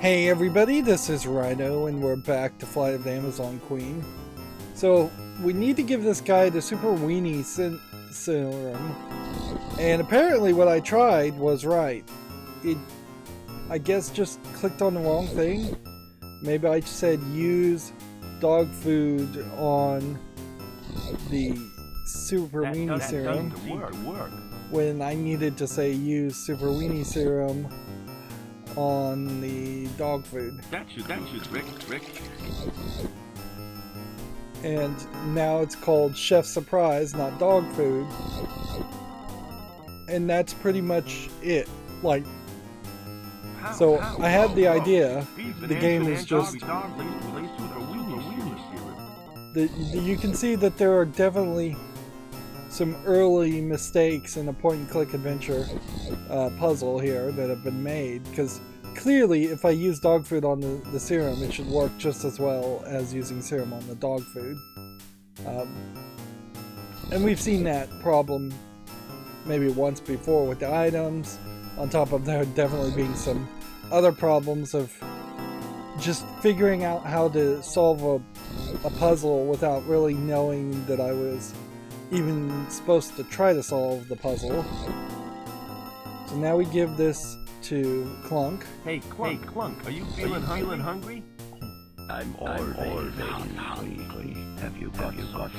Hey everybody, this is Rydo and we're back to Flight of the Amazon Queen. So, we need to give this guy the Super Weenie Serum. And apparently what I tried was right. It, I guess, just clicked on the wrong thing. Maybe I said use dog food on the Super Weenie Serum. When I needed to say use Super Weenie Serum on the dog food. That should Rick. And now it's called Chef Surprise, not dog food. And that's pretty much it. Like, so I had the idea. The game is just. You can see that there are definitely some early mistakes in the point-and-click adventure puzzle here that have been made, because clearly if I use dog food on the serum, it should work just as well as using serum on the dog food. And we've seen that problem maybe once before with the items, on top of there definitely being some other problems of just figuring out how to solve a puzzle without really knowing that I was even supposed to try to solve the puzzle. So now we give this to Clunk. Hey Clunk, are you feeling hungry? I'm always hungry. Have you got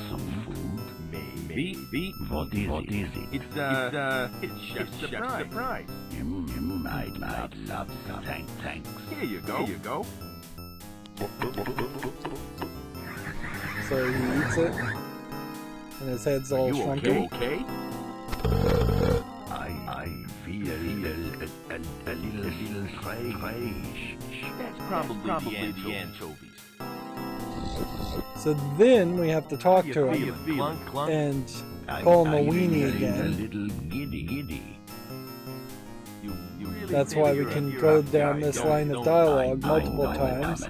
some food? Maybe. What is it? It's Chef Surprise. I'd love some. Thanks. Here you go. So he eats it, and his head's all shrunken. Okay? I feel a little strange. That's probably the anchovies. So then we have to talk to him and call him a weenie again. A little giddy. That's why we can go down this line of dialogue multiple times.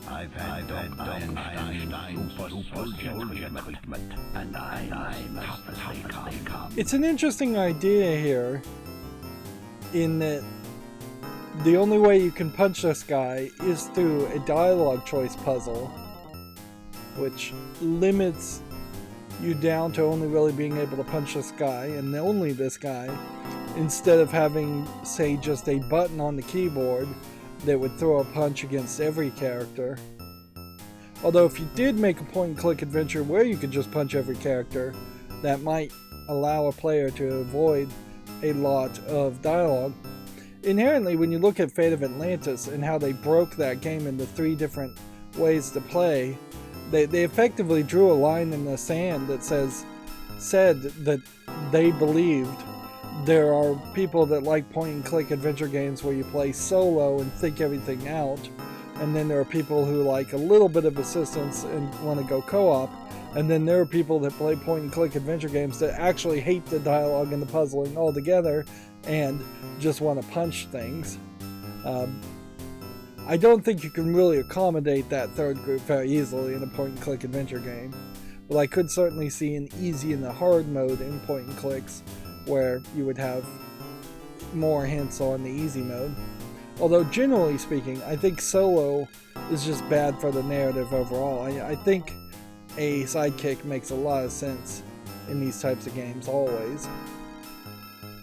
I've had Einstein super treatment, and I must come. It's an interesting idea here, in that the only way you can punch this guy is through a dialogue choice puzzle, which limits you down to only really being able to punch this guy, and only this guy, instead of having, say, just a button on the keyboard that would throw a punch against every character. Although if you did make a point-and-click adventure where you could just punch every character, that might allow a player to avoid a lot of dialogue. Inherently, when you look at Fate of Atlantis and how they broke that game into 3 different ways to play, they effectively drew a line in the sand that said that they believed there are people that like point-and-click adventure games where you play solo and think everything out, and then there are people who like a little bit of assistance and want to go co-op, and then there are people that play point-and-click adventure games that actually hate the dialogue and the puzzling altogether and just want to punch things. I don't think you can really accommodate that third group very easily in a point-and-click adventure game, but I could certainly see an easy and a hard mode in point-and-clicks where you would have more hints on the easy mode. Although generally speaking, I think solo is just bad for the narrative overall. I think a sidekick makes a lot of sense in these types of games, always.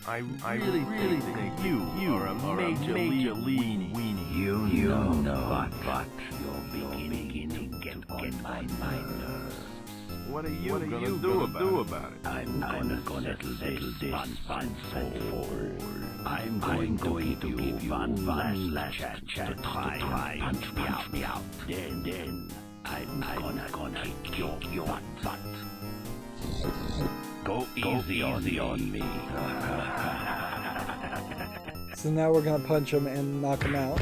I really think you are a major league weenie. You know, but you're beginning to get on my nerves. What are you gonna do about it? I'm gonna let this fun fall. I'm going to give you one last chance to try punch me out. Then I'm gonna kick your butt. Go easy on me. So now we're gonna punch him and knock him out.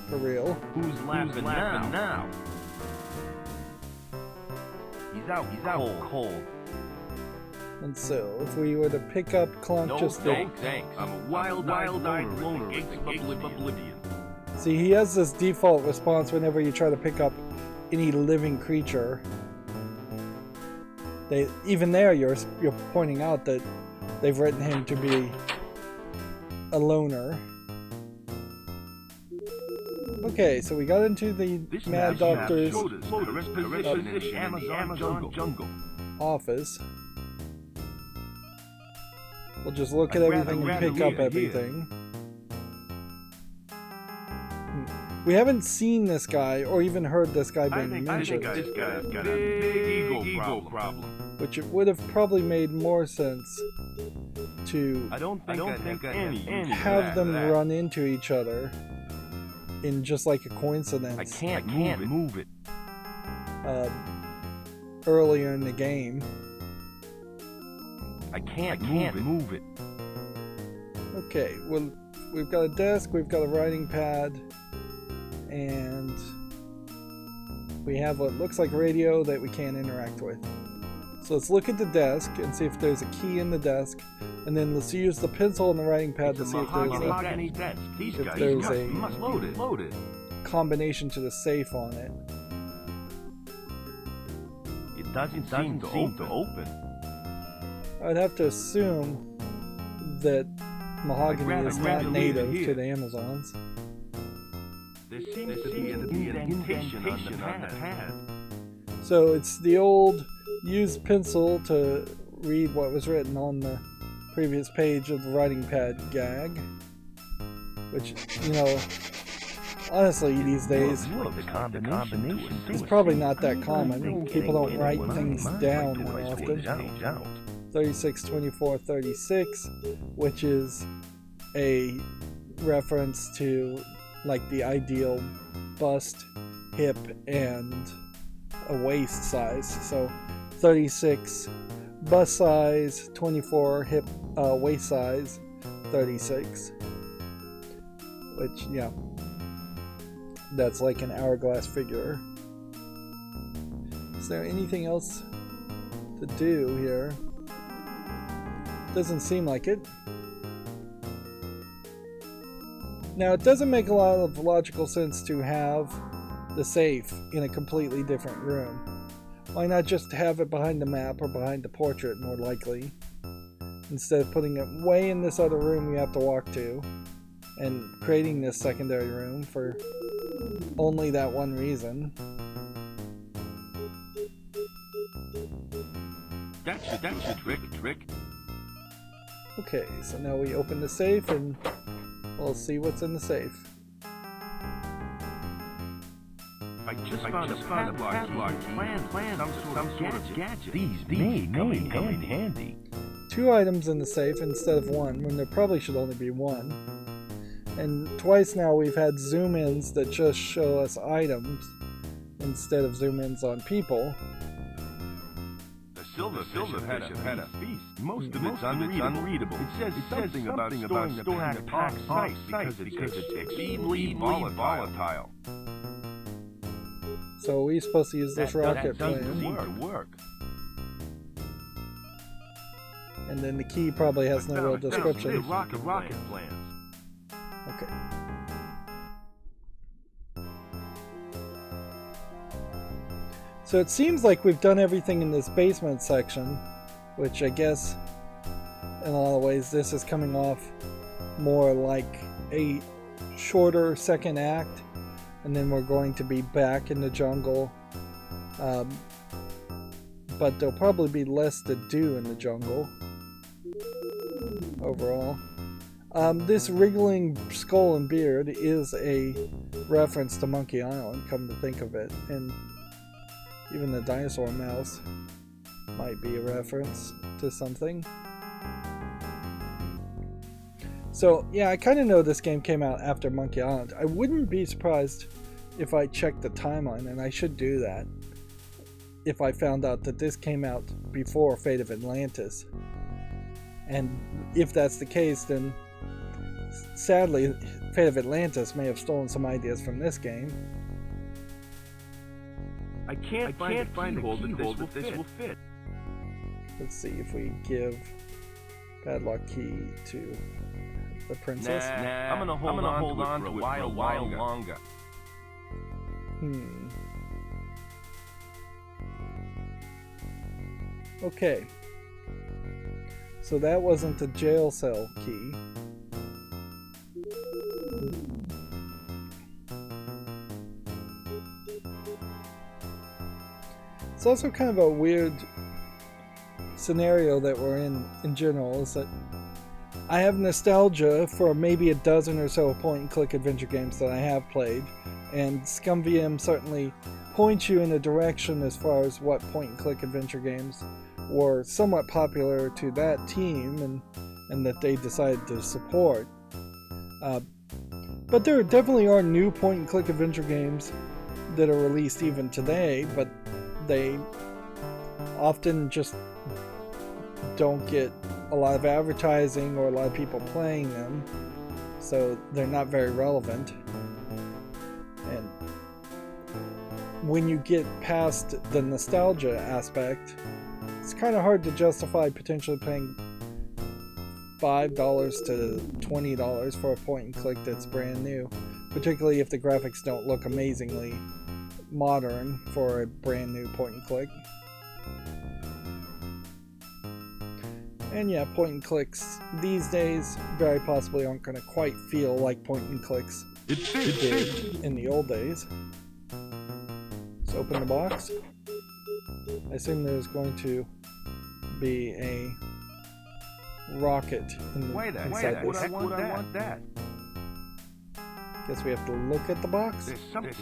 For real. Who's laughing now? He's out cold. And so, if we were to pick up Clunk Thanks. I'm a wild-eyed loner with the gates of oblivion. See, he has this default response whenever you try to pick up any living creature. Even there, you're pointing out that they've written him to be a loner. Okay, so we got into the This Mad map Doctor's showed us correct position in the Amazon jungle. office. We'll just look at everything and pick up everything. We haven't seen this guy or even heard this guy being mentioned, this guy's got a big ego problem. which it would have probably made more sense to I don't think any have them run into each other in just like a coincidence. I can't move it. Earlier in the game. I can't move it. Okay, well, we've got a desk, we've got a writing pad, and we have what looks like radio that we can't interact with. So let's look at the desk and see if there's a key in the desk, and then let's use the pencil on the writing pad to see if there's a loaded. combination to the safe on it. It doesn't seem to open. I'd have to assume that mahogany is not native to the Amazons. There seems to be an indentation on the pad. So it's the old used pencil to read what was written on the previous page of the writing pad gag. Which, you know, honestly these days, it's probably not that common. People don't write things down that often. 36, 24, 36, which is a reference to like the ideal bust, hip, and a waist size. So 36 bust size, 24 hip, waist size, 36. Which, yeah, that's like an hourglass figure. Is there anything else to do here? Doesn't seem like it. Now, it doesn't make a lot of logical sense to have the safe in a completely different room. Why not just have it behind the map or behind the portrait, more likely, instead of putting it way in this other room we have to walk to and creating this secondary room for only that one reason. That's your trick. Okay, so now we open the safe and we'll see what's in the safe. I just found a padlock plan some sort of gadget. These may come in handy. 2 items in the safe instead of 1, when there probably should only be 1. And twice now we've had zoom-ins that just show us items instead of zoom-ins on people. Silverfish had a feast. Most of it's unreadable. It says something about storing the pack off-site because it's extremely volatile. So we're supposed to use this rocket plan. plan. Work. And then the key probably has no real description. Rocket plans. Okay. So it seems like we've done everything in this basement section, which I guess in a lot of ways this is coming off more like a shorter second act, and then we're going to be back in the jungle, but there'll probably be less to do in the jungle overall. This wriggling skull and beard is a reference to Monkey Island, come to think of it, and even the dinosaur mouse might be a reference to something. So yeah, I kind of know this game came out after Monkey Island. I wouldn't be surprised if I checked the timeline, and I should do that, if I found out that this came out before Fate of Atlantis. And if that's the case, then sadly Fate of Atlantis may have stolen some ideas from this game. I can't find a keyhole that this will fit. Let's see if we give padlock key to the princess. Nah, I'm gonna hold on to it for a while longer. Okay. So that wasn't the jail cell key. It's also kind of a weird scenario that we're in general, is that I have nostalgia for maybe a dozen or so point-and-click adventure games that I have played, and ScumVM certainly points you in a direction as far as what point-and-click adventure games were somewhat popular to that team and that they decided to support. But there definitely are new point-and-click adventure games that are released even today, but they often just don't get a lot of advertising or a lot of people playing them, so they're not very relevant. And when you get past the nostalgia aspect, it's kind of hard to justify potentially paying $5 to $20 for a point and click that's brand new, particularly if the graphics don't look amazingly modern for a brand new point and click. And yeah, point and clicks these days very possibly aren't going to quite feel like point and clicks did in the old days. Let's open the box. I assume there's going to be a rocket inside this. I want that. Guess we have to look at the box. There's something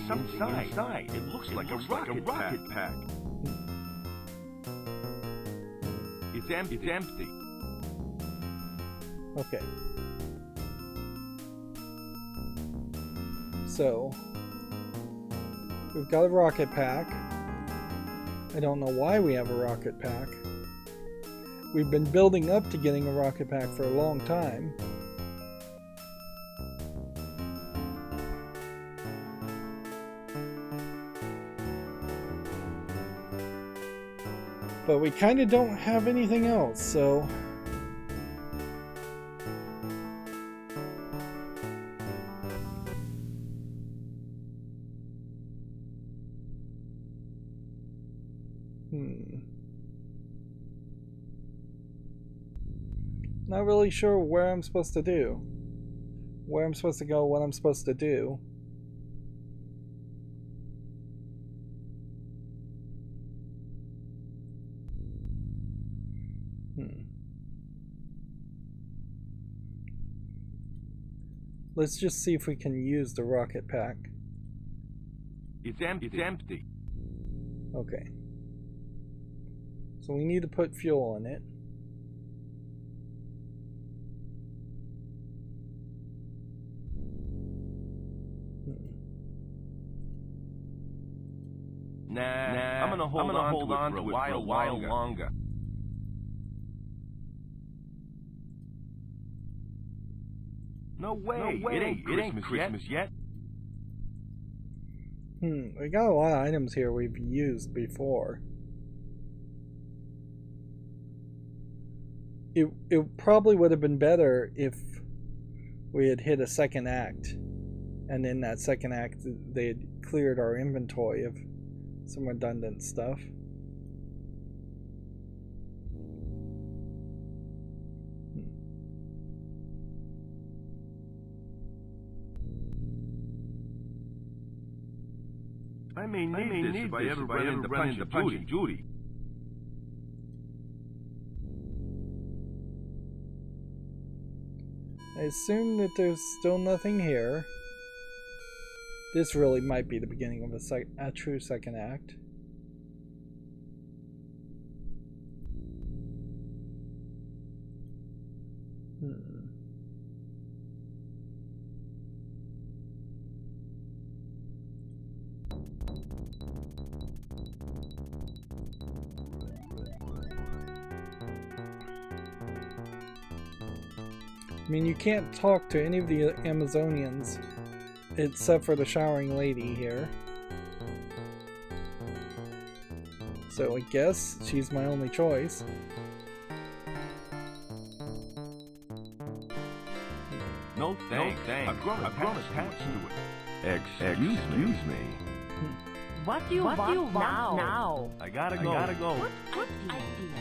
inside. It looks like a rocket pack. It's empty. Okay. So, we've got a rocket pack. I don't know why we have a rocket pack. We've been building up to getting a rocket pack for a long time. But we kind of don't have anything else, so... Not really sure where I'm supposed to do. Where I'm supposed to go, what I'm supposed to do. Let's just see if we can use the rocket pack. It's empty. Okay. So we need to put fuel in it. Nah, I'm gonna hold on to it for a while longer. No way. It ain't Christmas yet. We got a lot of items here we've used before. It probably would have been better if we had hit a second act, and in that second act they had cleared our inventory of some redundant stuff. I may need this if I ever run into Punch and Judy. I assume that there's still nothing here. This really might be the beginning of a true second act. I mean, you can't talk to any of the Amazonians except for the showering lady here. So I guess she's my only choice. No thanks. I've grown attached to it. Excuse me. What do you want now? I gotta go. Good idea.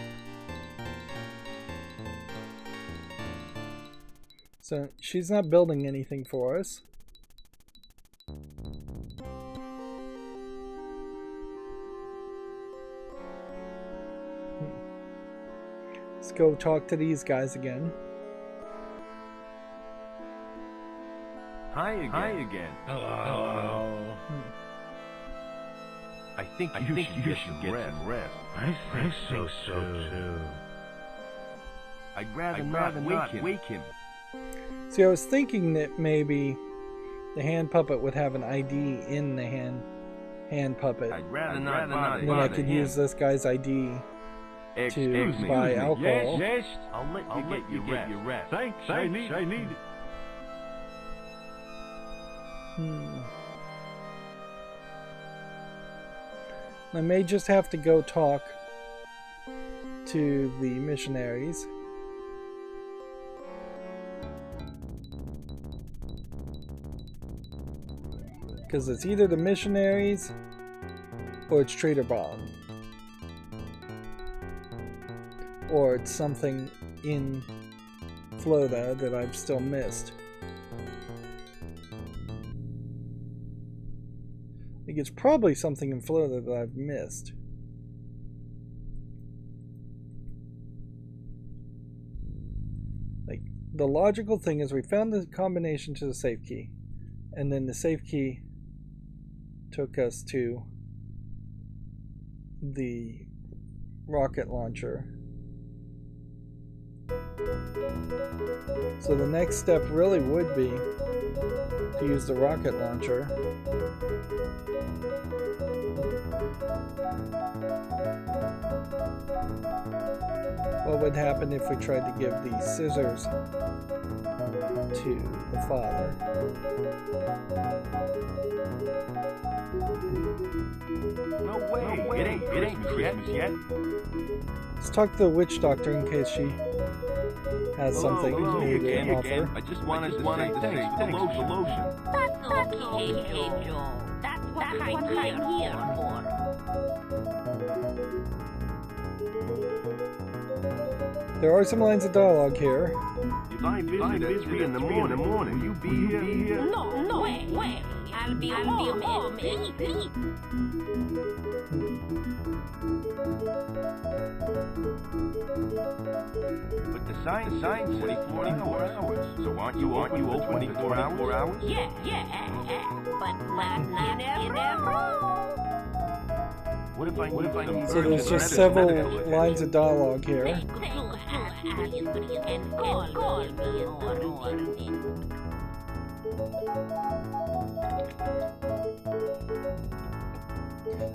So she's not building anything for us. go talk to these guys again. Hi again. Hello. I think you should get some rest. I think so too. I'd rather not wake him. See, I was thinking that maybe the hand puppet would have an ID in the hand puppet. I'd rather not bother then I could him. use this guy's ID to buy alcohol. Yes. I'll let you get your rest. Thanks. I need it. I may just have to go talk to the missionaries. Because it's either the missionaries or it's Trader Bob. Or it's something in Florida that I've still missed. I think it's probably something in Florida that I've missed. Like, the logical thing is we found the combination to the safe key. And then the safe key took us to the rocket launcher. So the next step really would be to use the rocket launcher. What would happen if we tried to give the scissors to the father? No way. It ain't Christmas yet. Let's talk to the witch doctor in case she has something new to offer. I just wanted to say thanks for the lotion. That's okay, Joe. That's what I'm here for. There are some lines of dialogue here. If I visit in the morning, will you be here? No way. I'll be home easy. But the sign says 24 hours. So aren't you open 24 hours? Yeah. But you never know. What if I need So there's just several lines of dialogue here.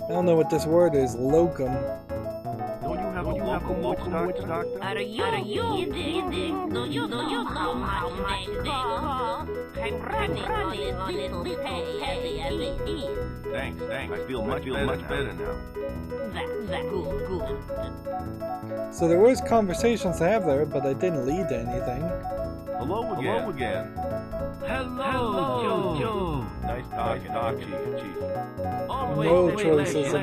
I don't know what this word is, locum. Don't you have a local witch doctor? Are you kidding? Do you know how much they cost? I'm running a little heavy as it is. Thanks. I feel much better now. That's good. So there was conversations to have there, but it didn't lead to anything. Hello again. Hello, Joe. Nice talking, Chief. No choices of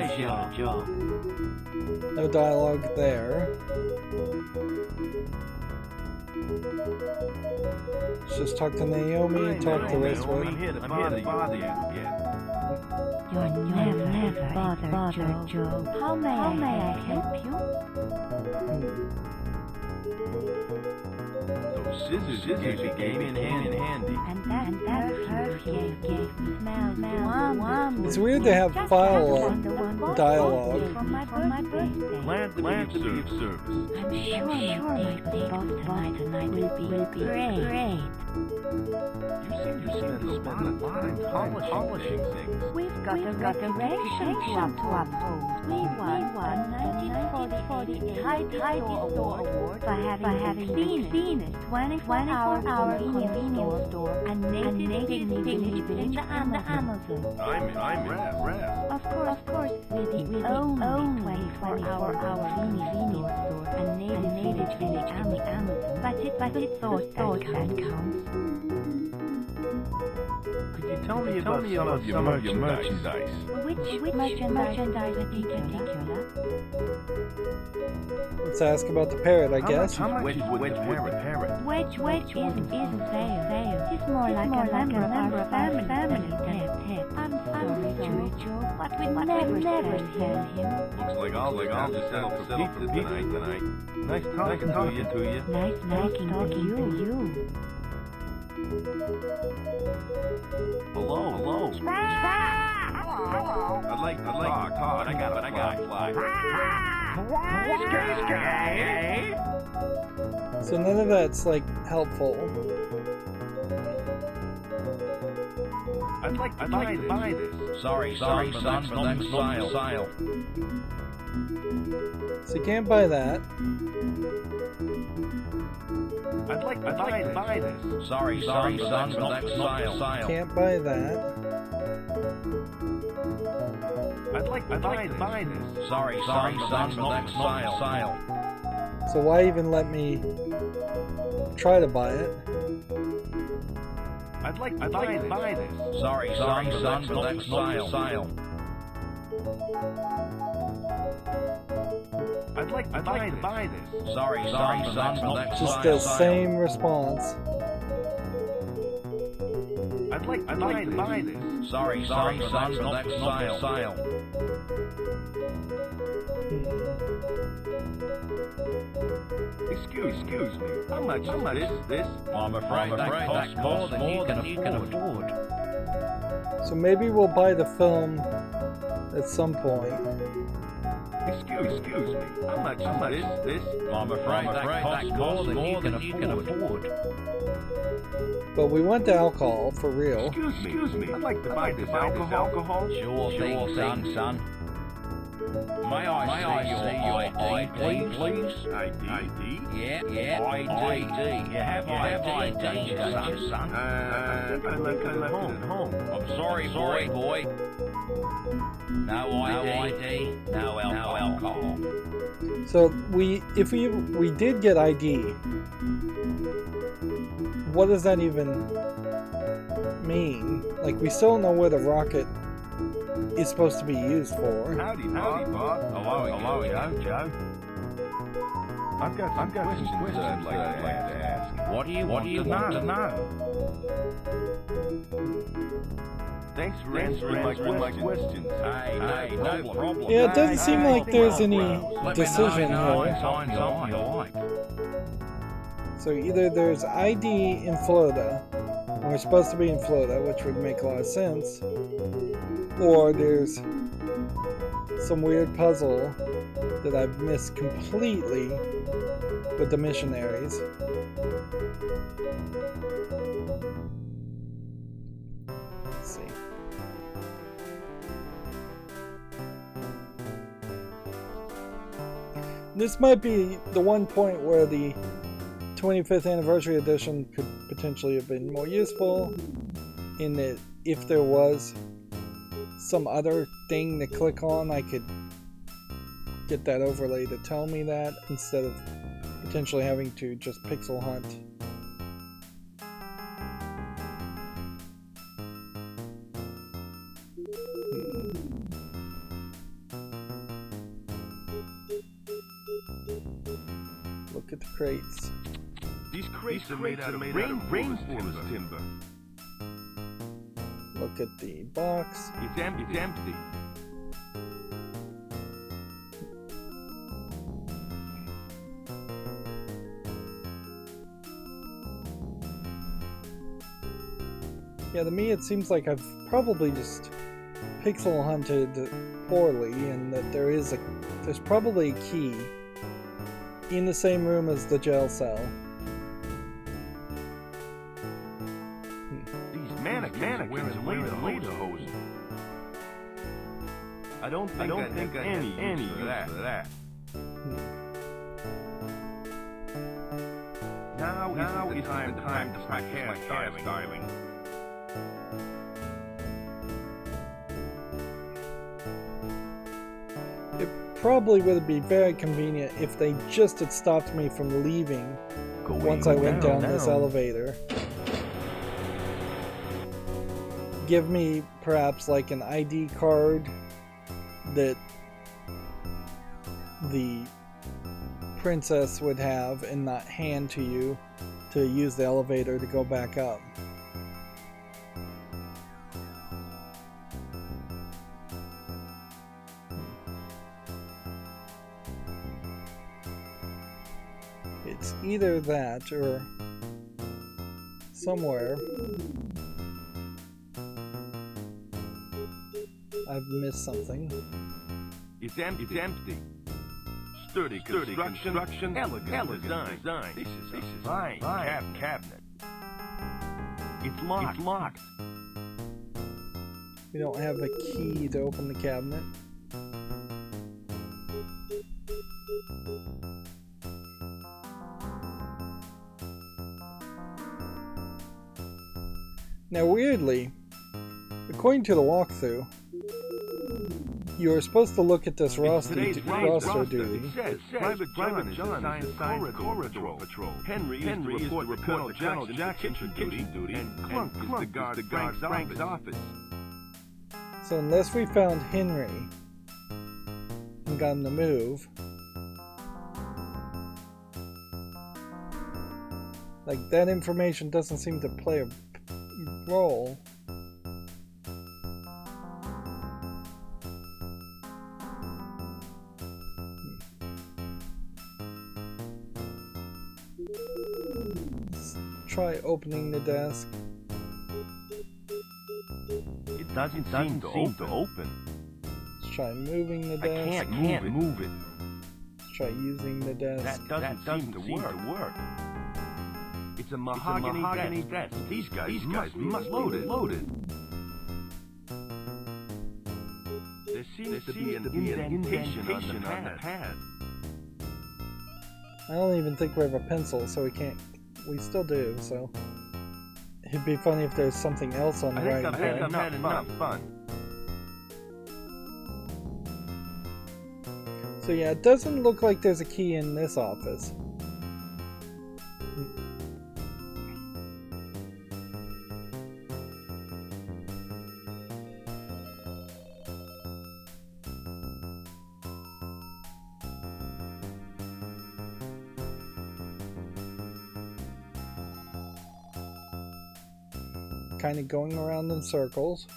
no dialogue there. Let's just talk to Naomi, talk to I'm Westwood. here to bother you again. You're never bothered, Joe. How may I help you? Those scissors came in handy. And that perfume gave me smell. It's weird to have file dialogue. From my birthday. Glad to be of service. I'm sure my day off tonight will be great. You seem to spend a lot of time polishing things. We've got a reputation to uphold. We won 1948 Heidi Store Award for having seen it 24-hour convenience store and native village in the Amazon. I'm rap. Of course, with the only 24-hour convenience store and native village in the Amazon. But it's thought that counts. Could you tell me about some of your merchandise? Which merchandise in particular? Let's ask about the parrot, I guess. How much is with the parrot? Which isn't sale. It's more like a member of our family. I'm sorry, Joe. but we never tell him. Looks like I'll just settle for pizza tonight. Nice talking to you. Nice talking to you. Hello. I'd like to talk, but I gotta fly. So none of that's like helpful. I'd like to buy this. Sorry, son, but that's not the style. So you can't buy that. I'd like to buy this. Sorry, son, but that's not the style. Can't buy that. I'd like to buy this. Sorry, son, but that's not the style. So why even let me try to buy it? I'd like to buy this. Sorry, son, but that's not the style. I'd like to buy this. Sorry, son, but that's not the Just the same response. I'd like to buy this. Sorry, son, but that's not the style. Excuse me. How much is this? I'm afraid that costs more than you can afford. So maybe we'll buy the film at some point. Excuse me. How much is this? I'm afraid that costs more than you can afford. But we want the alcohol for real. Excuse me. I'd like to buy this alcohol. Sure thing, son. May I see your ID, please? ID? Yeah. ID. You have ID, don't you, son? I left it at home. I'm sorry, boy. No ID, no alcohol. So if we did get ID, what does that even mean? Like, we still don't know where the rocket is supposed to be used for. Howdy, Bob. Hello, Joe. I've got some questions I'd like to ask. What do you want to know? Thanks for answering my questions. Hey, no problem. Yeah, it doesn't seem like there's any decision here. So either there's ID in Florida, and we're supposed to be in Florida, which would make a lot of sense, or there's some weird puzzle that I've missed completely with the missionaries. Let's see. This might be the one point where the 25th anniversary edition could potentially have been more useful, in that if there was some other thing to click on, I could get that overlay to tell me that, instead of potentially having to just pixel hunt. Look at the crates. These crates are made out of rainforest timber. Look at the box. It's empty. Yeah, to me it seems like I've probably just pixel hunted poorly, and that there's probably a key in the same room as the gel cell. These mannequins are wearing laser hoses. I don't think any use for that. Now is the time to start diving. It probably would be very convenient if they just had stopped me from leaving once I went down this elevator. Give me perhaps like an ID card that the princess would have, and not hand to you to use the elevator to go back up. it's either that or somewhere I've missed something. It's empty. Sturdy construction, elegant design. This is a fine cabinet. It's locked. We don't have a key to open the cabinet. Now weirdly, according to the walkthrough, you are supposed to look at this roster duty. It says Private John is assigned corridor patrol. Henry is to report Colonel Jackson to kitchen duty, and Clunk is to guard Frank's office. So unless we found Henry and got him to move, like that information doesn't seem to play a role. Let's try opening the desk. It doesn't seem to open. Let's try moving the desk. I can't move it. Let's try using the desk. That doesn't seem to work. It's a mahogany desk. These guys must load it. There seems to be an indentation on the pad. I don't even think we have a pencil, so we can't. We still do, so it'd be funny if there's something else on the right I've had enough fun. So yeah, it doesn't look like there's a key in this office. Kind of going around in circles.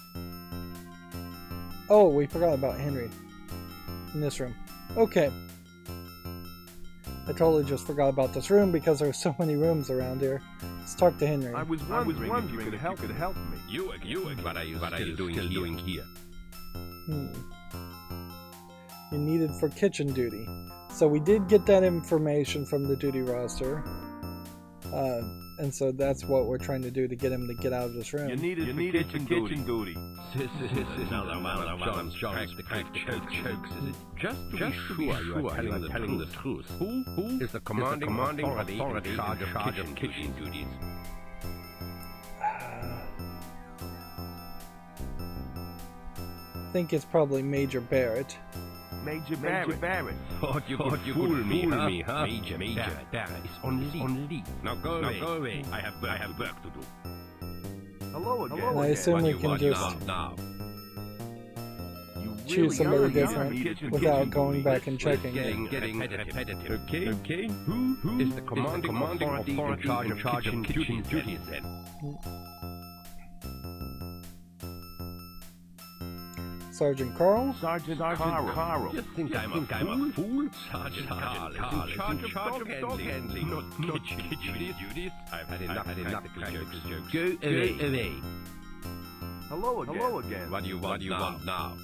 Oh, we forgot about Henry in this room. Okay. I totally just forgot about this room because there's so many rooms around here. Let's talk to Henry. I was wondering if you could help me. You, what are you still doing here? You're needed for kitchen duty. So we did get that information from the duty roster. And so that's what we're trying to do to get him to get out of this room. You needed for kitchen duty. Just to be sure you are telling the truth. Who is the commanding authority in charge of kitchen duties? I think it's probably Major Barrett. Major Barrett. Thought you could fool me, huh? Major Barrett is on leave. Now go away. I have work to do. Hello again. And I assume we can just choose somebody different without going back and checking. Getting repetitive. Okay. Who is the commanding authority in charge of kitchen duties then? Sergeant Carl? Sergeant Carl. You think I'm a fool? Sergeant Carl is in charge of dog handling, not kitchen duties. I've had enough practical jokes. Go away. Hello again. What do you want now?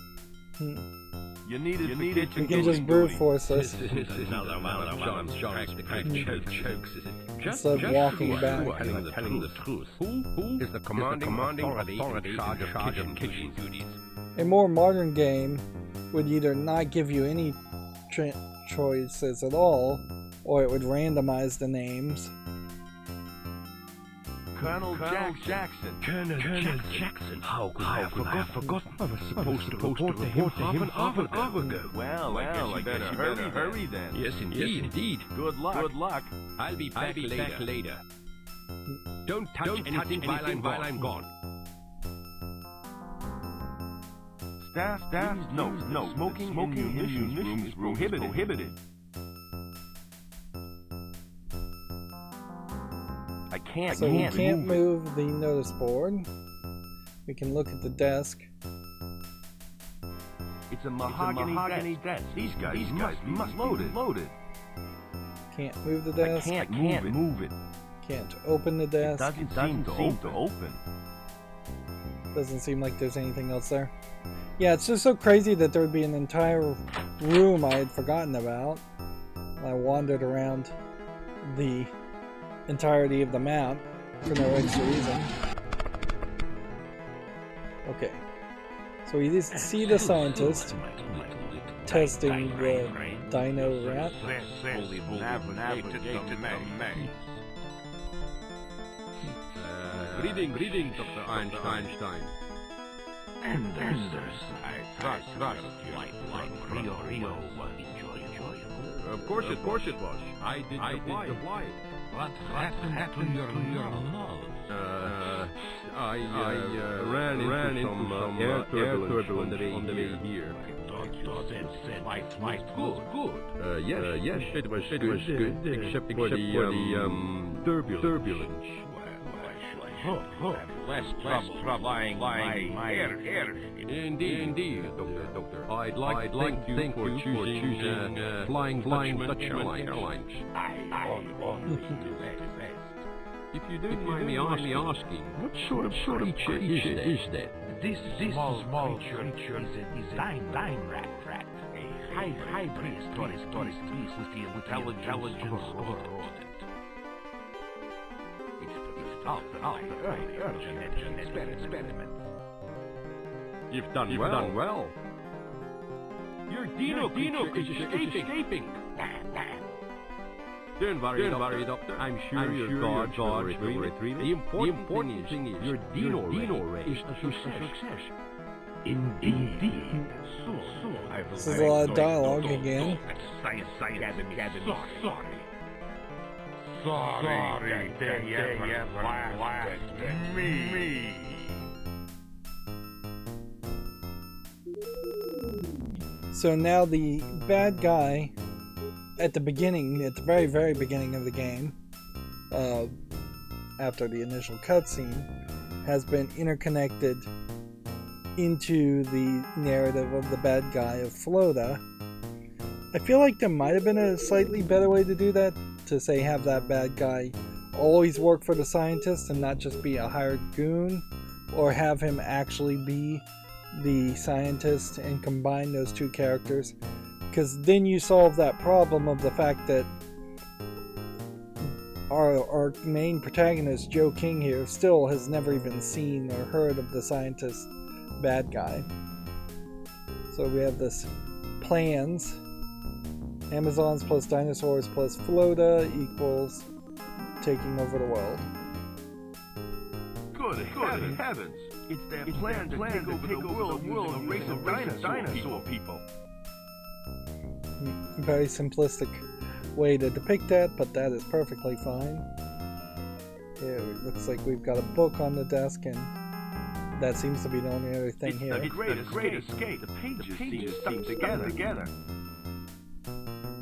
You needed You can just brute force us Another one of John's practical jokes, is it? instead of walking back. Telling the truth. Who is the commanding authority in charge of kitchen duties? A more modern game would either not give you any choices at all, or it would randomize the names. Colonel Jackson. Colonel Jackson. How could I have forgotten? I was supposed to report to him half an hour ago. Well, I guess you better hurry then. Yes, indeed. Good luck. I'll be back later. Don't touch anything while I'm gone. Staff, no. Smoking in munitions room is prohibited. I can't. So we can't move the notice board. We can look at the desk. It's a mahogany desk. These guys must load it. Can't move the desk. I can't move it. Can't open the desk. Doesn't seem to open. Doesn't seem like there's anything else there. Yeah, it's just so crazy that there would be an entire room I had forgotten about. I wandered around the entirety of the map for no extra reason. Okay. So we see the scientist testing the dino rat. Greetings, Dr. Einstein. Enders, I trust like Rio was enjoyable. Of course it was. I did apply. What happened to your nose? I ran into some air turbulence on the way here. I thought you said life good. Yes, it was good, except for the turbulence. Less trouble flying my air. Indeed, Doctor. I'd like to thank you for choosing flying Dutch Airlines. I always do that. If you don't mind me asking, what sort of creature is that? This small creature is a dime rat. A hybrid tourist beast with the intelligence of a rodent. Experiment. You've done well. Your dino is escaping. Don't worry, Doctor. I'm sure your guards will retrieve it. The important thing is your dino race is a success. Indeed. This is a lot of dialogue again. Sorry that they ever laughed me. So now the bad guy at the very, very beginning of the game, after the initial cutscene, has been interconnected into the narrative of the bad guy of Florida. I feel like there might have been a slightly better way to do that, to say have that bad guy always work for the scientist and not just be a hired goon, or have him actually be the scientist and combine those two characters, because then you solve that problem of the fact that our main protagonist, Joe King here, still has never even seen or heard of the scientist bad guy. So we have this plans. Amazons plus dinosaurs plus Florida equals taking over the world. Good heavens! It's their plan to take over the world using a race of dinosaur people. Very simplistic way to depict that, but that is perfectly fine. Here, it looks like we've got a book on the desk, and that seems to be the only other thing here. It's the great escape. The pages seem stuck together.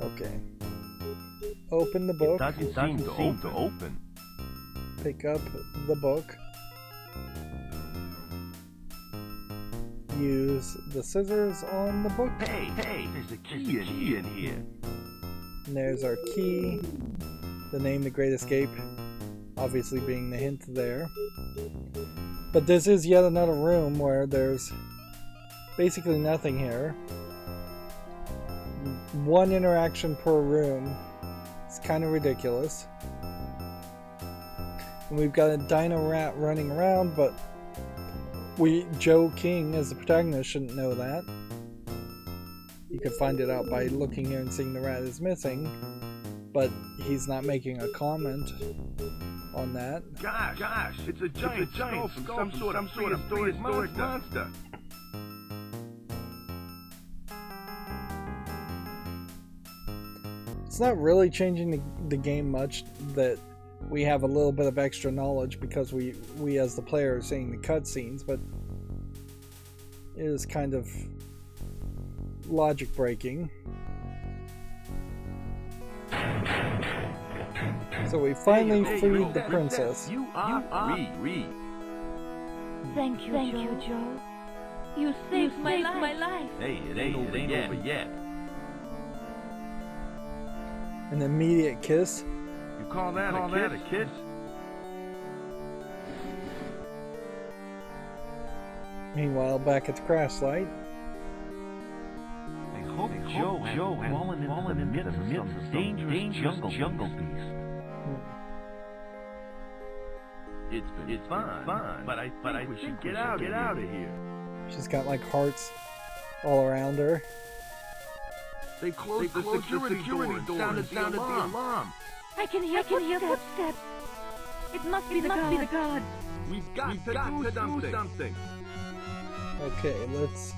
Okay. Open the book. It doesn't seem to open. Pick up the book. Use the scissors on the book. Hey, there's a key in here. And there's our key. The name The Great Escape, obviously being the hint there. But this is yet another room where there's basically nothing here. One interaction per room. It's kind of ridiculous. And we've got a dino rat running around, but Joe King, as the protagonist, shouldn't know that. You could find it out by looking here and seeing the rat is missing, but he's not making a comment on that. Gosh, it's a giant skull from some sort of prehistoric monster. It's not really changing the game much that we have a little bit of extra knowledge because we as the player are seeing the cutscenes, but it is kind of logic breaking. So we finally freed the princess. You are free. Thank you, Joe. You saved my life. Hey, it ain't over yet. An immediate kiss. You call that a kiss? Meanwhile, back at the crash site. I hope Joe fallen in the midst of some dangerous jungle beast. It's fine, but I think we should get out of here. She's got like hearts all around her. They closed the security door and sounded the alarm. I can hear footsteps. It must be the god. We've got to do something. Okay, let's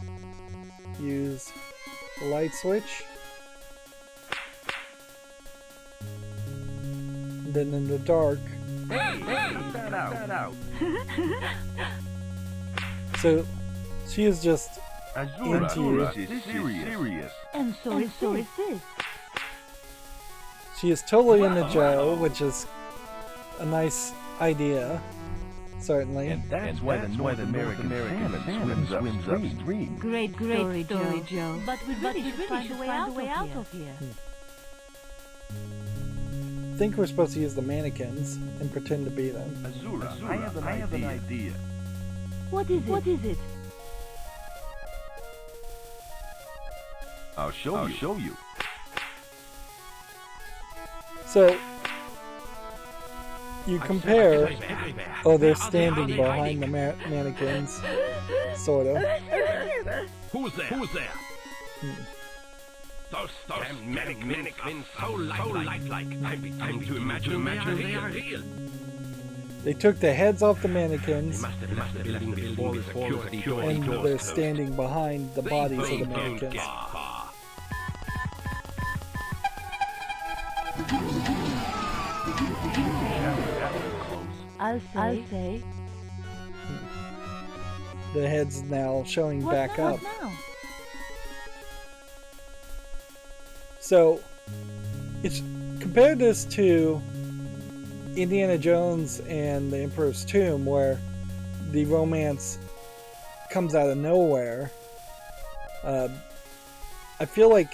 use the light switch. Then in the dark. Hey, cut that out. So she is just Azura, into you. this is serious. And so is this. She is totally into Joe, which is a nice idea, certainly. And that's why the North American salmon swims upstream. Great story, Joe. But we really should find a way out of here. I think we're supposed to use the mannequins and pretend to be them. Azura, I have an idea. What is it? I'll show you. So you compare. Oh, they're standing behind the mannequins, sort of. Who's there? Those mannequins so lifelike. I'm beginning to imagine they are real. They took the heads off the mannequins, Must have been before the security door and closed. they're standing behind the bodies of the mannequins. I'll say. The head's now showing back up. What now? So, it's compare this to Indiana Jones and the Emperor's Tomb, where the romance comes out of nowhere. I feel like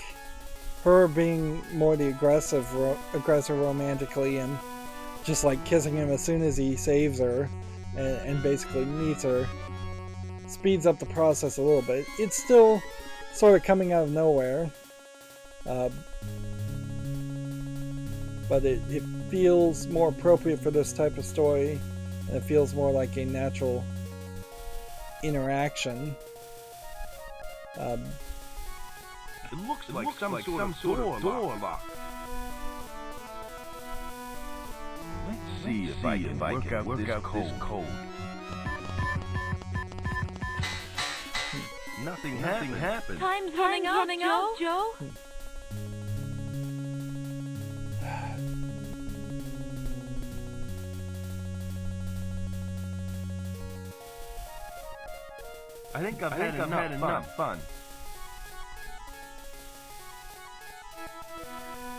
her being more the aggressor romantically, and just like kissing him as soon as he saves her and basically meets her, speeds up the process a little bit. It's still sort of coming out of nowhere. But it feels more appropriate for this type of story, and it feels more like a natural interaction. It looks like some sort of door lock. Let's see if I can work out this code. Nothing happened. Time's running out, Joe. I think I've had enough fun.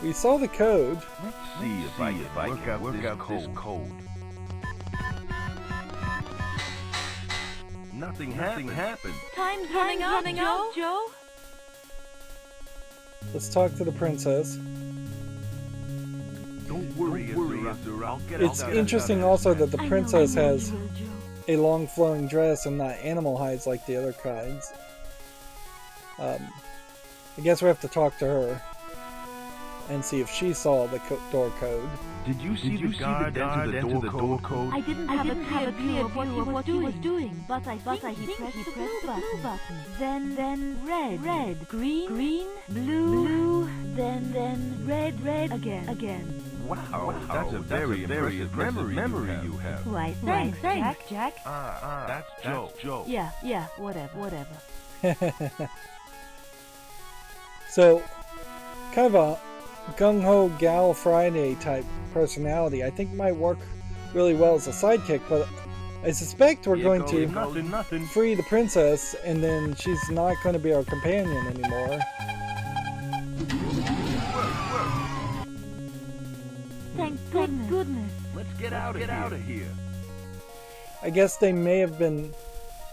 We saw the code. Let's see if I can work out this code. Nothing happened. Time's running out, Joe. Let's talk to the princess. Don't worry, Azura. It's interesting also that the princess has a long flowing dress and not animal hides like the other kinds. I guess we have to talk to her and see if she saw the door code. Did you see the guard enter the door code? I didn't have a clear view of what he was doing, but I think he pressed the blue button. Then red, green, blue, then red again. Wow, that's a very impressive memory you have. Why, thanks, Jack. That's Joe. Yeah, whatever. So, kind of a gung-ho gal Friday type personality I think might work really well as a sidekick, but I suspect we're going to nothing. free the princess and then she's not going to be our companion anymore. Thank goodness. Let's get out of here. I guess they may have been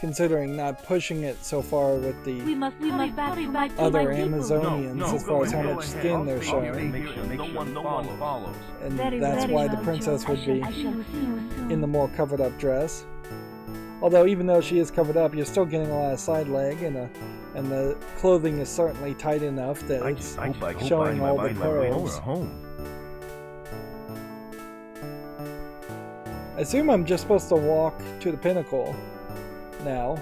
considering not pushing it so far with the We must back to my other people. Amazonians as far as how much skin they're showing. Make sure no one follows. And Very, that's very why the well, princess Joe. would be I shall see you soon. in the more covered up dress. Although even though she is covered up, you're still getting a lot of side leg, and the clothing is certainly tight enough that it's showing all the curves. I assume I'm just supposed to walk to the pinnacle now.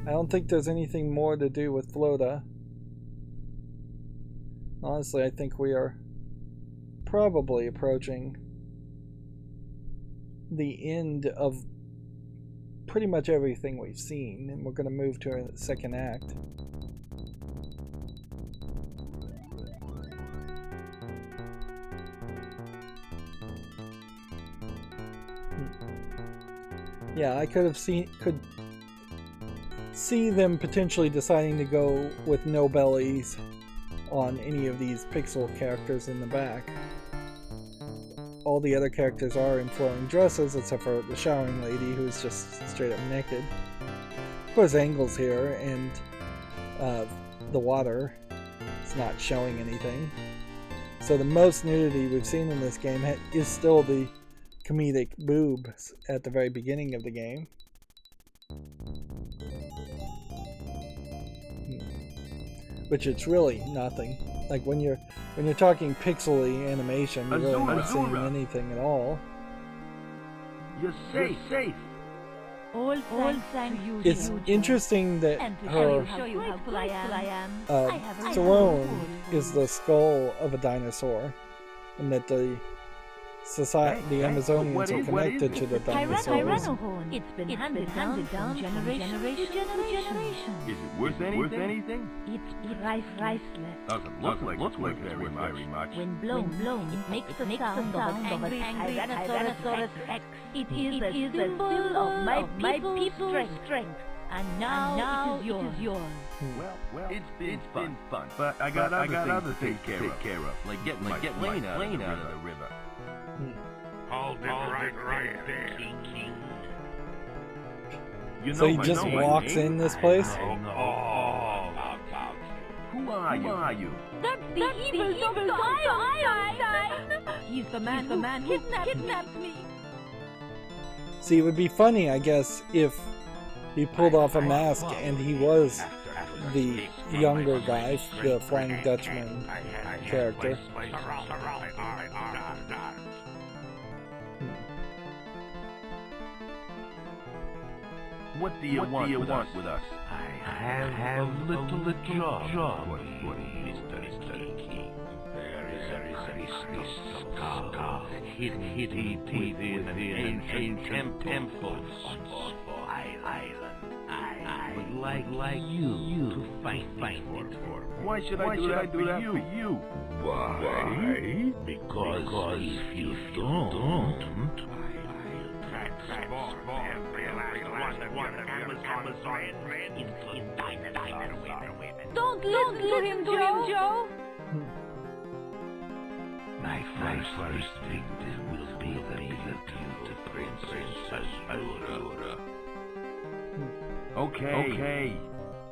I don't think there's anything more to do with Flota. Honestly, I think we are probably approaching the end of pretty much everything we've seen, and we're going to move to a second act. Yeah, I could see them potentially deciding to go with no bellies on any of these pixel characters in the back. All the other characters are in flowing dresses, except for the showering lady, who's just straight up naked. Of course, Angle's here, and the water is not showing anything. So the most nudity we've seen in this game is still the comedic boobs at the very beginning of the game. Which it's really nothing. Like when you're talking pixely animation, you're really not seeing anything at all. You're safe. All thanks to you. It's interesting that And to her show you how grateful I am. throne is the skull of a dinosaur, and that the Amazonians are connected to the dinosaurs. It's been handed down from generation to generation. Is it worth anything? It's priceless. Doesn't look like very much. When blown, it makes the sound of an angry Tyrannosaurus Rex. It is a symbol of my people's strength. And now it is yours. Well, it's been fun, but I got other things to take care of, like getting my plane out of the river. Hold it right there, King. You know So he just walks in this place? Who are you? That's the evil Dr. He's the man who kidnapped me. See, it would be funny, I guess, if he pulled off a mask and he was the younger guy, the Flying Dutchman character. What do you want with us? I have a little job for you, Mr. King. There is a skull hidden within an ancient temple on island. I would like you to find it for me. Why should I do that for you? Why? Because if you don't, Don't listen to him, Joe. my first victim will be the beautiful Princess Aurora. Okay.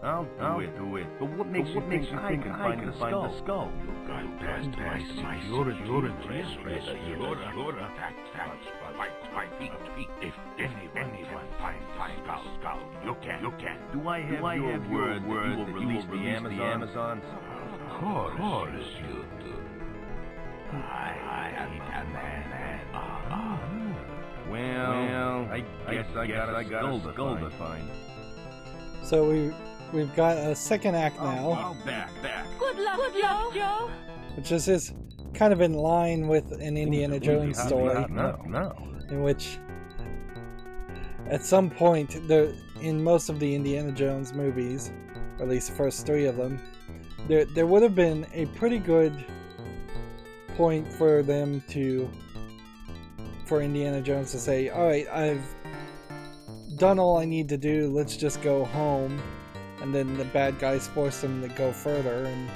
I'll do it. But what makes you think I can find the skull? You passed my security test, Aurora. My feet. If anyone finds the skull, you can. Do I have your word that you will release the Amazons? Of course you do. I am a man. Well, I guess I got a skull to find. So we've got a second act now, I'll back. Good luck, Joe. which is kind of in line with an Indiana Jones story, No. in which at some point in most of the Indiana Jones movies, or at least the first 3 of them, there would have been a pretty good point for Indiana Jones to say, alright, I've done all I need to do, let's just go home, and then the bad guys force him to go further and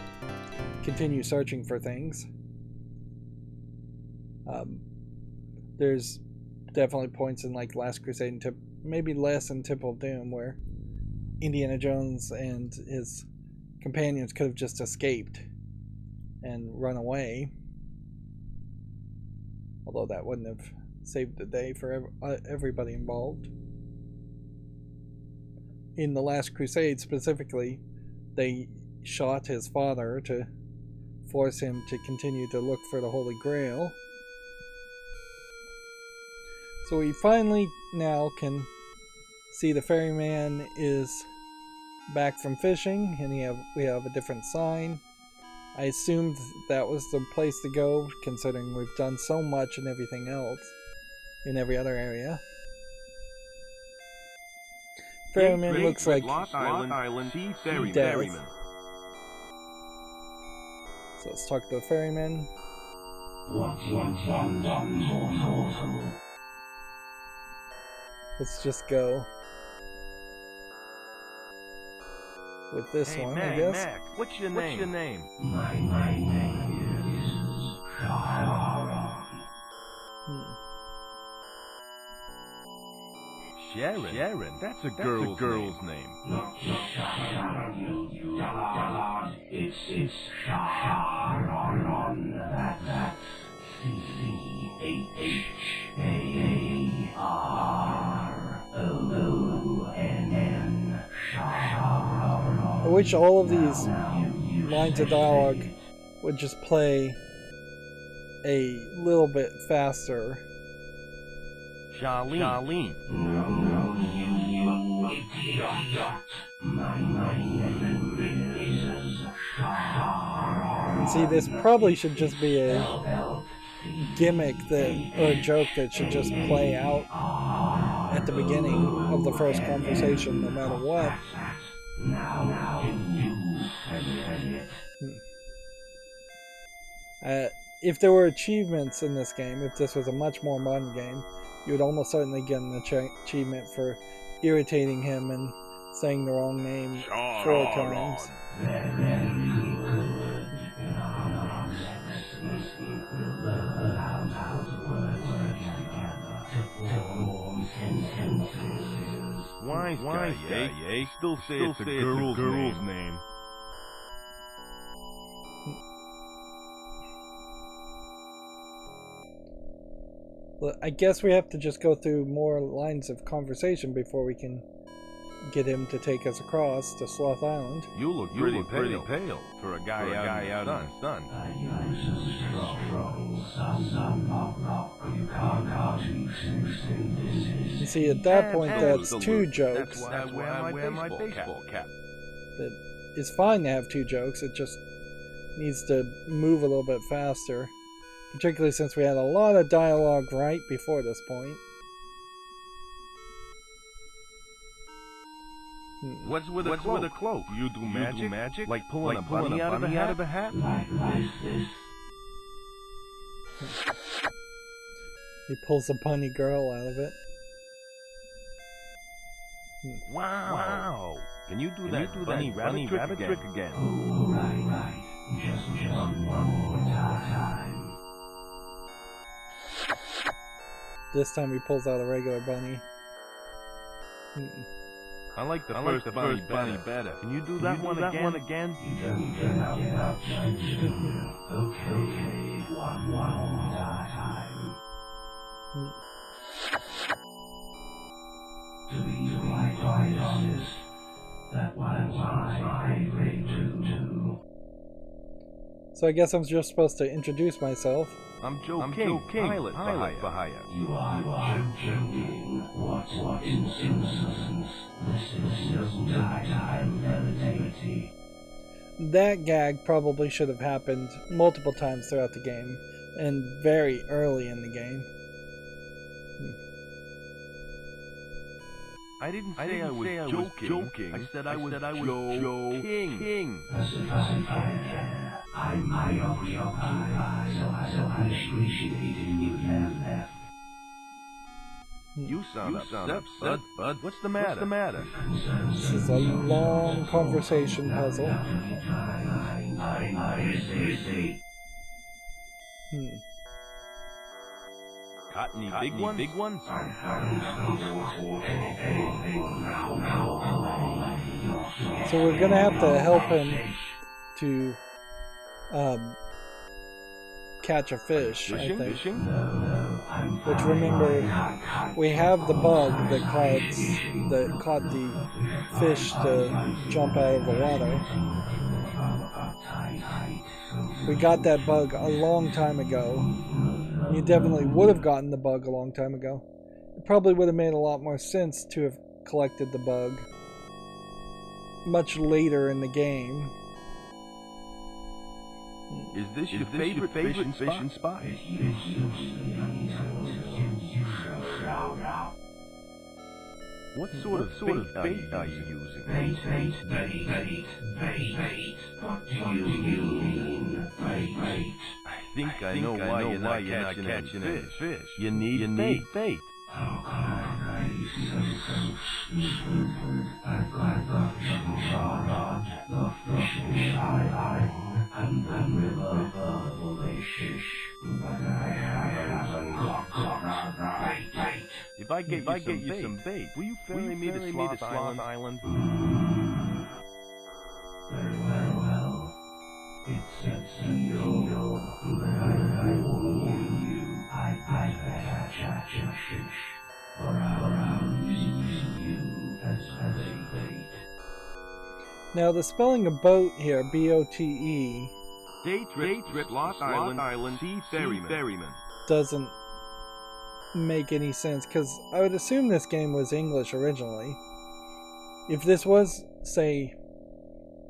continue searching for things. There's definitely points in like Last Crusade and maybe less in Temple of Doom, where Indiana Jones and his companions could have just escaped and run away. Although that wouldn't have saved the day for everybody involved. In The Last Crusade specifically, they shot his father to force him to continue to look for the Holy Grail. So we finally now can see the ferryman is back from fishing, and we have a different sign. I assumed that was the place to go, considering we've done so much and everything else in every other area. Ferryman looks like Lost Island Sea Ferryman. So let's talk to the ferryman. Let's just go with this one, Mac, I guess. Mac, what's your name? My name is Sharon. Sharon? That's a girl's name. It's Sharon. That's C-C-H-A-R-O-O-N-N. I wish all of these lines of dialogue would just play a little bit faster. Charlene. No, you idiot. My name is Sharon. See, this probably should just be a gimmick or a joke that should just play out at the beginning of the first conversation, no matter what. Now you said it. If there were achievements in this game, if this was a much more modern game, you would almost certainly get an achievement for irritating him and saying the wrong name 4 times. Wise guy, yay. Still say it's a girl's name. Well, I guess we have to just go through more lines of conversation before we can get him to take us across to Sloth Island. You look pretty pale for a guy out in the sun. You see, at that point, that's 2 jokes. That's why I wear my baseball cap. That is fine to have 2 jokes. It just needs to move a little bit faster. Particularly since we had a lot of dialogue right before this point. What's with a cloak? You do magic? Like pulling a bunny out of a hat? Like this. He pulls a bunny girl out of it. Wow. Can you do that bunny rabbit trick again? Oh, right. Just one more time. This time he pulls out a regular bunny. I like the first bunny better. Can you do that one again? You don't get up. Okay, one more time. To be quite honest, that was my favorite too. So I guess I'm just supposed to introduce myself. I'm Joe King, pilot for hire. You are joking. What insolence? This is just time relativity. That gag probably should have happened multiple times throughout the game, and very early in the game. I didn't say I was joking. I said I was Joe King. I'm preoccupied, so I appreciate you left. You sound upset, bud. What's the matter? This is a long conversation puzzle. Caught any big ones? Big ones? So we're gonna have to help him to catch a fish, I think. Fishing? Which, remember, we have the bug that caught the fish to jump out of the water. We got that bug a long time ago. You definitely would have gotten the bug a long time ago. It probably would have made a lot more sense to have collected the bug much later in the game. Is this your favorite fishing spot? What sort of bait are you using? Bait. What do you mean, bait? I think I know why you're not catching a fish. You need bait. How can I be so stupid? I've got the fishing rod, the fishing line, and the river fish, but I haven't got bait. If I get you some bait, will you ferry me to Sloth Island? Very well. It's a deal, but I warn you, I catch a fish, or I'll use you as bait. Now the spelling of boat here, B-O-T-E, Day trip, Sloth Island, Sea Ferryman. doesn't make any sense, because I would assume this game was English originally. If this was, say,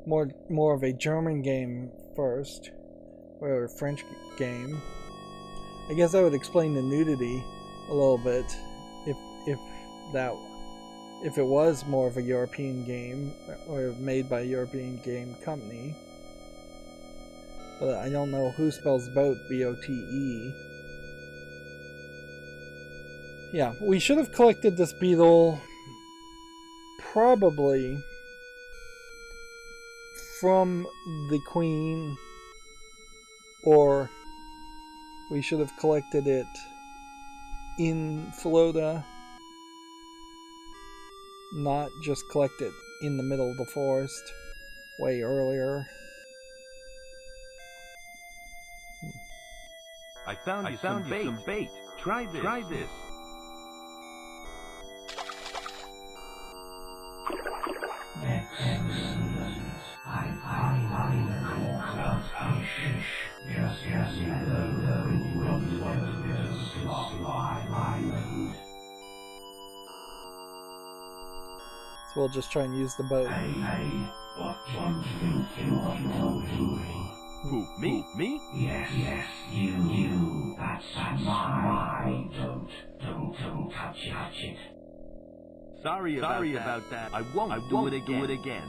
more of a German game first, or a French game, I guess I would explain the nudity a little bit if it was more of a European game or made by a European game company. But I don't know who spells boat B-O-T-E. Yeah, we should have collected this beetle probably from the Queen, or we should have collected it in Florida, not just collect it in the middle of the forest way earlier. I found you some bait. Try this. Excellent. I caught fish. Yes, So we'll just try and use the boat. Hey, what do you think you're doing? Who? Me? Yes, you. That's my boat. Don't touch it. Sorry about that. I won't do it again.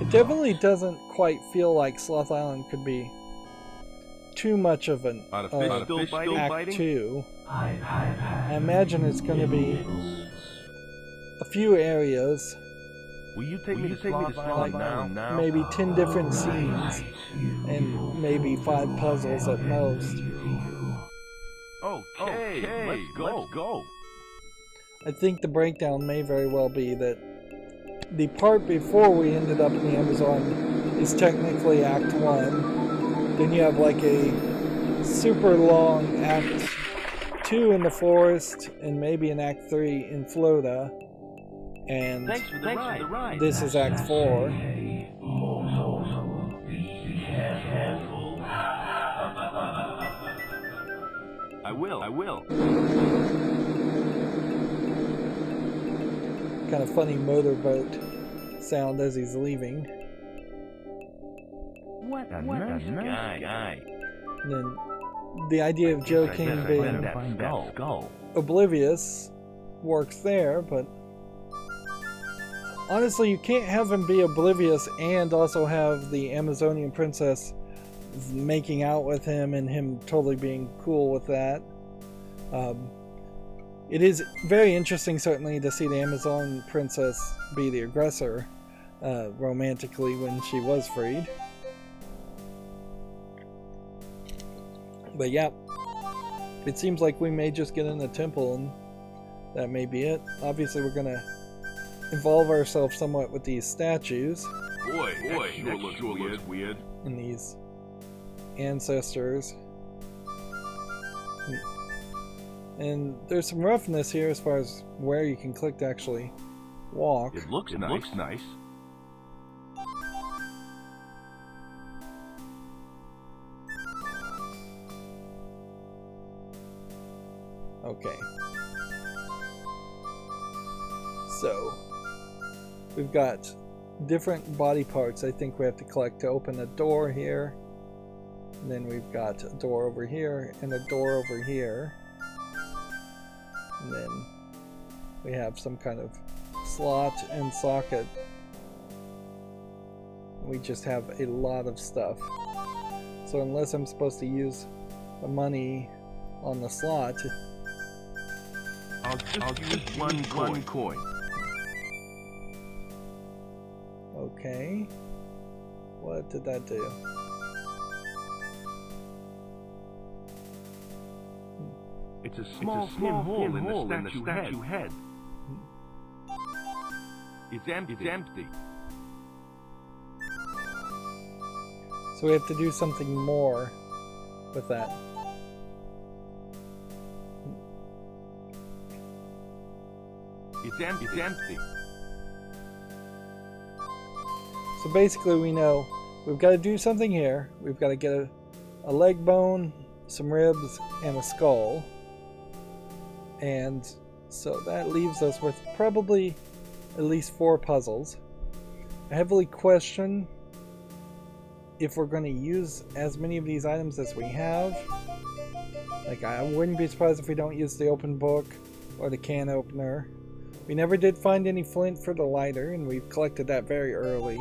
It definitely doesn't quite feel like Sloth Island could be too much of an Act 2. I imagine it's going to be a few areas. Will you take me to Sloth Island now? Maybe 10 different scenes and maybe 5 puzzles at most. Okay, let's go. I think the breakdown may very well be that the part before we ended up in the Amazon is technically Act 1. Then you have like a super long Act 2 in the forest, and maybe an Act 3 in Florida. And Thanks for the ride. This is Act 4. I will. Kind of funny motorboat sound as he's leaving. What a nice guy. And then the idea of Joe King being oblivious works there, but honestly, you can't have him be oblivious and also have the Amazonian princess making out with him and him totally being cool with that. It is very interesting, certainly, to see the Amazon princess be the aggressor romantically when she was freed. But yeah, It seems like we may just get in the temple and that may be it. Obviously we're gonna involve ourselves somewhat with these statues. Boy, that sure looks weird. And these ancestors. And there's some roughness here as far as where you can click to actually walk. It looks nice. Okay. So, we've got different body parts I think we have to collect to open a door here. And then we've got a door over here and a door over here. And then we have some kind of slot and socket. We just have a lot of stuff. So unless I'm supposed to use the money on the slot, I'll just use one coin. Okay. What did that do? It's a small hole in the statue head. It's empty. So we have to do something more with that. It's empty. So basically we know we've got to do something here. We've got to get a leg bone, some ribs, and a skull. And so that leaves us with probably at least 4 puzzles. I heavily question if we're going to use as many of these items as we have. Like, I wouldn't be surprised if we don't use the open book or the can opener. We never did find any flint for the lighter, and we've collected that very early.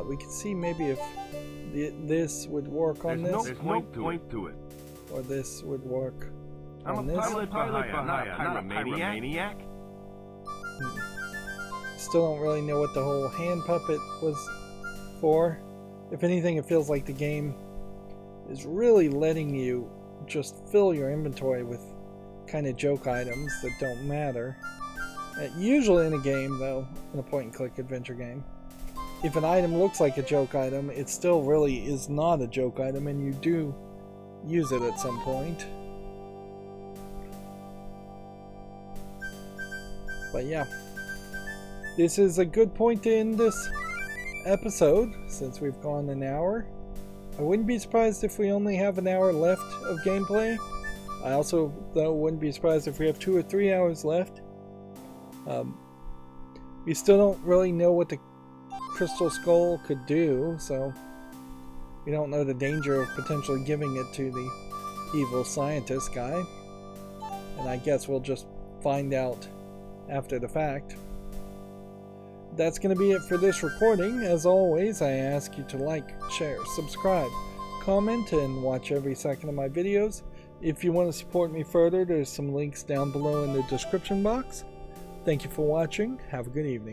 We could see maybe if this would work on this. There's no point to it. Or this would work I'm on a this. pilot for hire, not a pyromaniac. Still don't really know what the whole hand puppet was for. If anything, it feels like the game is really letting you just fill your inventory with kind of joke items that don't matter. Usually in a game, though, in a point-and-click adventure game, if an item looks like a joke item, it still really is not a joke item, and you do use it at some point. But yeah, this is a good point to end this episode, since we've gone an hour. I wouldn't be surprised if we only have an hour left of gameplay. I also, though, wouldn't be surprised if we have 2 or 3 hours left. We still don't really know what the crystal skull could do, so we don't know the danger of potentially giving it to the evil scientist guy. And I guess we'll just find out after the fact. That's going to be it for this recording. As always, I ask you to like, share, subscribe, comment, and watch every second of my videos. If you want to support me further, there's some links down below in the description box. Thank you for watching. Have a good evening.